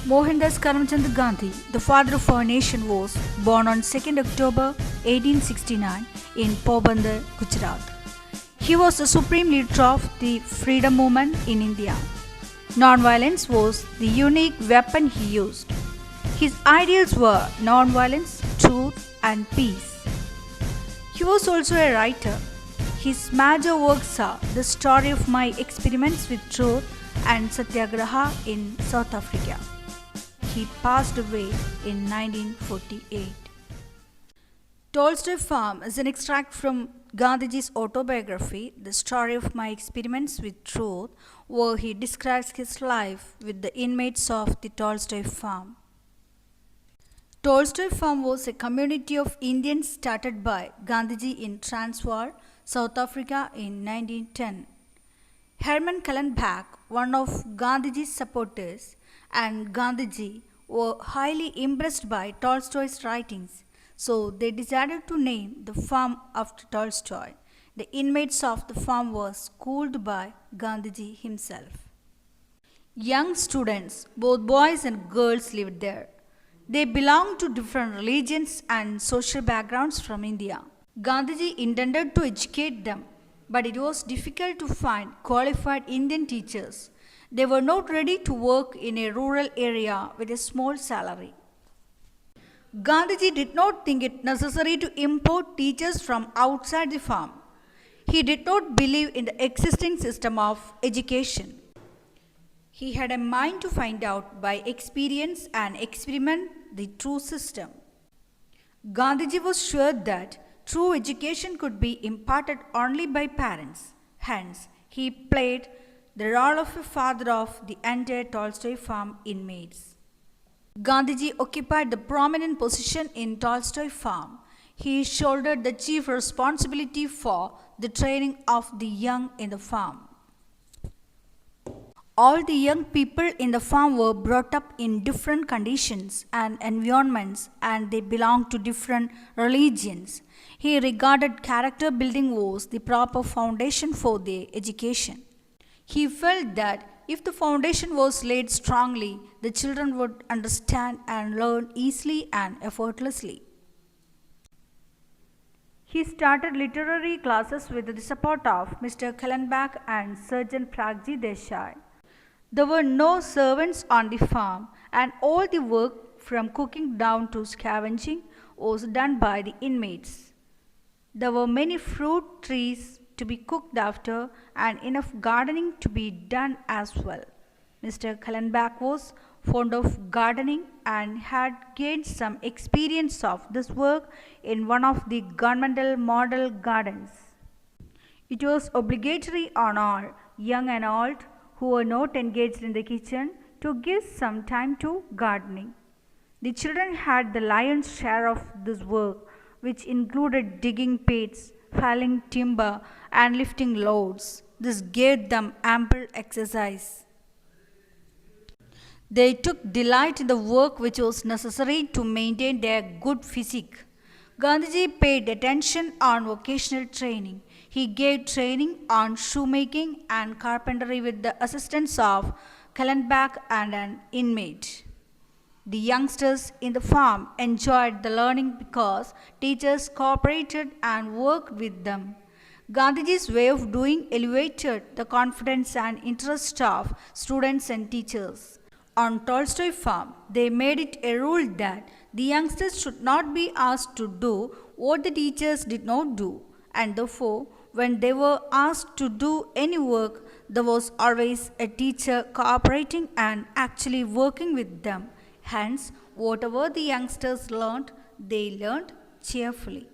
Mohandas Karamchand Gandhi, the father of our nation, was born on 2nd October 1869 in Porbandar, Gujarat. He was the supreme leader of the freedom movement in India. Non-violence was the unique weapon he used. His ideals were non-violence, truth, and peace. He was also a writer. His major works are The Story of My Experiments with Truth and Satyagraha in South Africa. He passed away in 1948. Tolstoy Farm is an extract from Gandhiji's autobiography, The Story of My Experiments with Truth, where he describes his life with the inmates of the Tolstoy Farm. Tolstoy Farm was a community of Indians started by Gandhiji in Transvaal, South Africa in 1910. Herman Kallenbach, one of Gandhiji's supporters, and Gandhiji were highly impressed by Tolstoy's writings, so they decided to name the farm after Tolstoy. The inmates of the farm were schooled by Gandhiji himself. Young students, both boys and girls, lived there. They belonged to different religions and social backgrounds from India. Gandhiji intended to educate them, but it was difficult to find qualified Indian teachers. They were not ready to work in a rural area with a small salary. Gandhiji did not think it necessary to import teachers from outside the farm. He did not believe in the existing system of education. He had a mind to find out by experience and experiment the true system. Gandhiji was sure that true education could be imparted only by parents. Hence, he played the role of a father of the entire Tolstoy Farm inmates. Gandhiji occupied the prominent position in Tolstoy Farm. He shouldered the chief responsibility for the training of the young in the farm. All the young people in the farm were brought up in different conditions and environments, and they belonged to different religions. He regarded character building was the proper foundation for their education. He felt that if the foundation was laid strongly, the children would understand and learn easily and effortlessly. He started literary classes with the support of Mr. Kallenbach and Sergeant Pragji Desai. There were no servants on the farm, and all the work from cooking down to scavenging was done by the inmates. There were many fruit trees to be cooked after and enough gardening to be done as well. Mr. Kallenbach was fond of gardening and had gained some experience of this work in one of the governmental model gardens. It was obligatory on all, young and old, who were not engaged in the kitchen, to give some time to gardening. The children had the lion's share of this work, which included digging pits, felling timber, and lifting loads. This gave them ample exercise. They took delight in the work which was necessary to maintain their good physique. Gandhiji paid attention on vocational training. He gave training on shoemaking and carpentry with the assistance of Kallenbach and an inmate. The youngsters in the farm enjoyed the learning because teachers cooperated and worked with them. Gandhiji's way of doing elevated the confidence and interest of students and teachers. On Tolstoy Farm, they made it a rule that the youngsters should not be asked to do what the teachers did not do, and therefore, when they were asked to do any work, there was always a teacher cooperating and actually working with them. Hence, whatever the youngsters learned, they learned cheerfully.